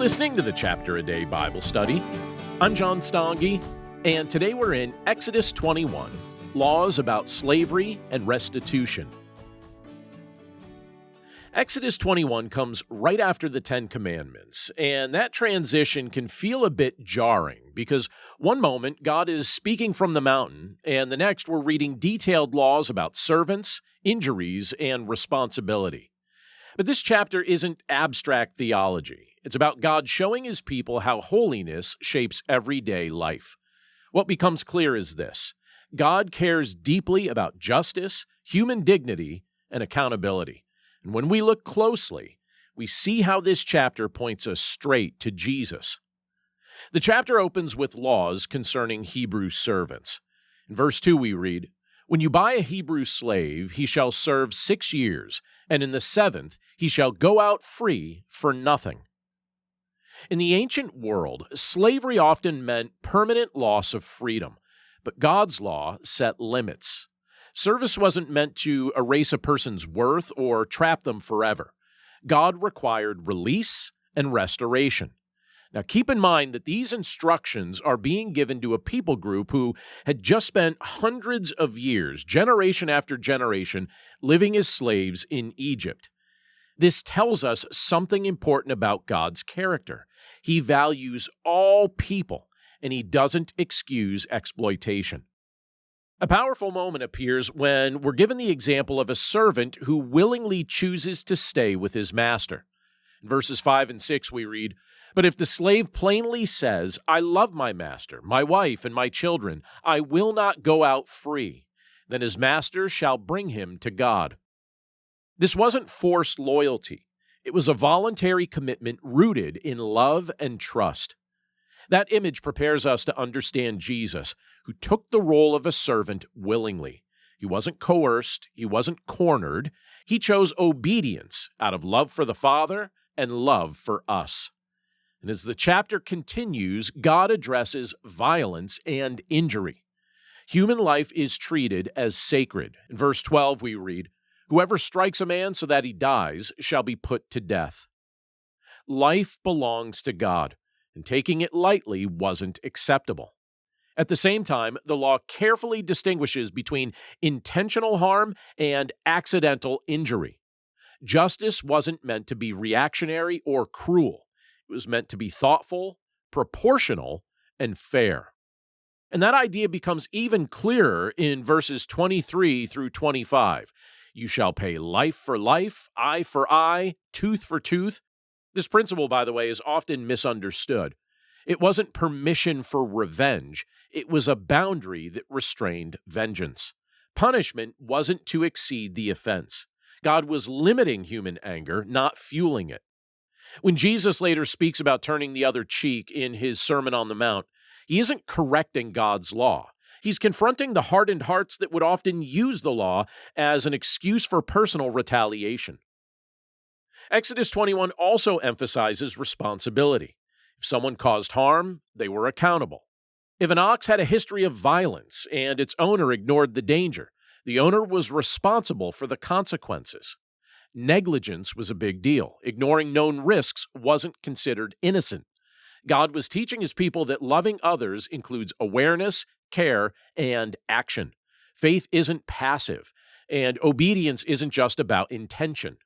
listening to the Chapter a Day Bible Study. I'm John Stange, and today we're in Exodus 21, Laws about Slavery and Restitution. Exodus 21 comes right after the Ten Commandments, and that transition can feel a bit jarring because one moment God is speaking from the mountain, and the next we're reading detailed laws about servants, injuries, and responsibility. But this chapter isn't abstract theology. It's about God showing his people how holiness shapes everyday life. What becomes clear is this: God cares deeply about justice, human dignity, and accountability. And when we look closely, we see how this chapter points us straight to Jesus. The chapter opens with laws concerning Hebrew servants. In verse 2 we read, "When you buy a Hebrew slave, he shall serve 6 years, and in the 7th he shall go out free for nothing." In the ancient world, slavery often meant permanent loss of freedom, but God's law set limits. Service wasn't meant to erase a person's worth or trap them forever. God required release and restoration. Now keep in mind that these instructions are being given to a people group who had just spent hundreds of years, generation after generation, living as slaves in Egypt. This tells us something important about God's character. He values all people, and he doesn't excuse exploitation. A powerful moment appears when we're given the example of a servant who willingly chooses to stay with his master. In verses 5 and 6 we read, "But if the slave plainly says, 'I love my master, my wife, and my children, I will not go out free,' then his master shall bring him to God." This wasn't forced loyalty. It was a voluntary commitment rooted in love and trust. That image prepares us to understand Jesus, who took the role of a servant willingly. He wasn't coerced. He wasn't cornered. He chose obedience out of love for the Father and love for us. And as the chapter continues, God addresses violence and injury. Human life is treated as sacred. In verse 12 we read, "Whoever strikes a man so that he dies shall be put to death." Life belongs to God, and taking it lightly wasn't acceptable. At the same time, the law carefully distinguishes between intentional harm and accidental injury. Justice wasn't meant to be reactionary or cruel. It was meant to be thoughtful, proportional, and fair. And that idea becomes even clearer in verses 23 through 25. "You shall pay life for life, eye for eye, tooth for tooth." This principle, by the way, is often misunderstood. It wasn't permission for revenge. It was a boundary that restrained vengeance. Punishment wasn't to exceed the offense. God was limiting human anger, not fueling it. When Jesus later speaks about turning the other cheek in his Sermon on the Mount, he isn't correcting God's law. He's confronting the hardened hearts that would often use the law as an excuse for personal retaliation. Exodus 21 also emphasizes responsibility. If someone caused harm, they were accountable. If an ox had a history of violence and its owner ignored the danger, the owner was responsible for the consequences. Negligence was a big deal. Ignoring known risks wasn't considered innocent. God was teaching his people that loving others includes awareness, care, and action. Faith isn't passive, and obedience isn't just about intention.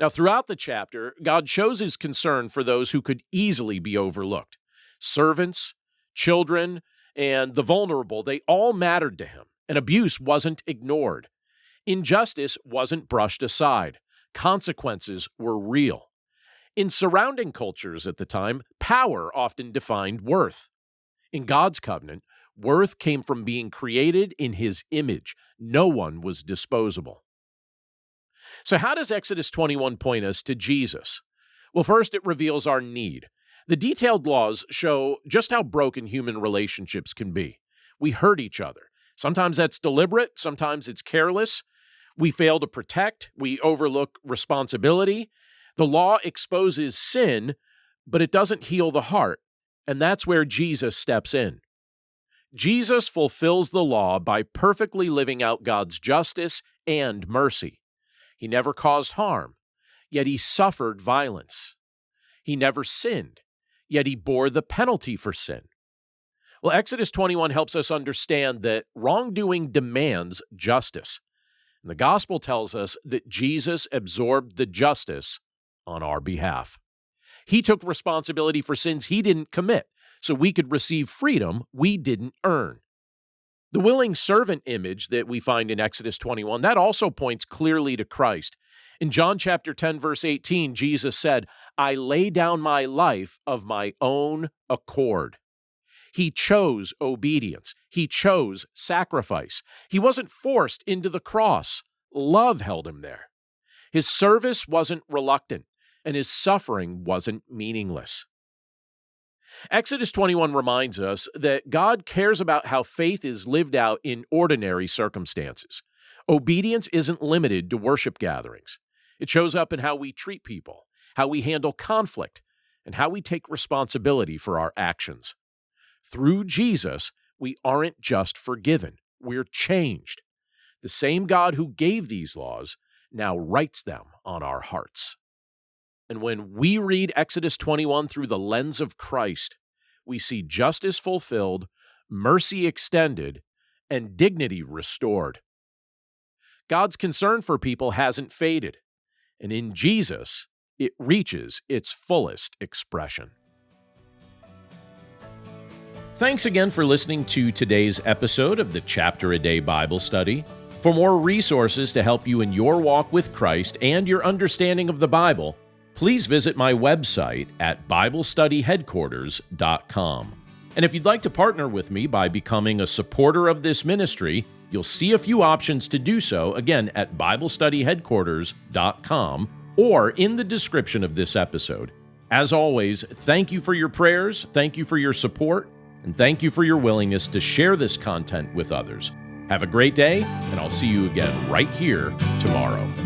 Now, throughout the chapter, God shows his concern for those who could easily be overlooked. Servants, children, and the vulnerable, they all mattered to him, and abuse wasn't ignored. Injustice wasn't brushed aside. Consequences were real. In surrounding cultures at the time, power often defined worth. In God's covenant, worth came from being created in his image. No one was disposable. So how does Exodus 21 point us to Jesus? Well, first, it reveals our need. The detailed laws show just how broken human relationships can be. We hurt each other. Sometimes that's deliberate. Sometimes it's careless. We fail to protect. We overlook responsibility. The law exposes sin, but it doesn't heal the heart. And that's where Jesus steps in. Jesus fulfills the law by perfectly living out God's justice and mercy. He never caused harm, yet he suffered violence. He never sinned, yet he bore the penalty for sin. Well, Exodus 21 helps us understand that wrongdoing demands justice. And the gospel tells us that Jesus absorbed the justice on our behalf. He took responsibility for sins he didn't commit, so we could receive freedom we didn't earn. The willing servant image that we find in Exodus 21, that also points clearly to Christ. In John chapter 10, verse 18, Jesus said, "I lay down my life of my own accord." He chose obedience. He chose sacrifice. He wasn't forced into the cross. Love held him there. His service wasn't reluctant, and his suffering wasn't meaningless. Exodus 21 reminds us that God cares about how faith is lived out in ordinary circumstances. Obedience isn't limited to worship gatherings. It shows up in how we treat people, how we handle conflict, and how we take responsibility for our actions. Through Jesus, we aren't just forgiven, we're changed. The same God who gave these laws now writes them on our hearts. And when we read Exodus 21 through the lens of Christ, we see justice fulfilled, mercy extended, and dignity restored. God's concern for people hasn't faded, and in Jesus, it reaches its fullest expression. Thanks again for listening to today's episode of the Chapter a Day Bible Study. For more resources to help you in your walk with Christ and your understanding of the Bible, please visit my website at BibleStudyHeadquarters.com. And if you'd like to partner with me by becoming a supporter of this ministry, you'll see a few options to do so, again, at BibleStudyHeadquarters.com or in the description of this episode. As always, thank you for your prayers, thank you for your support, and thank you for your willingness to share this content with others. Have a great day, and I'll see you again right here tomorrow.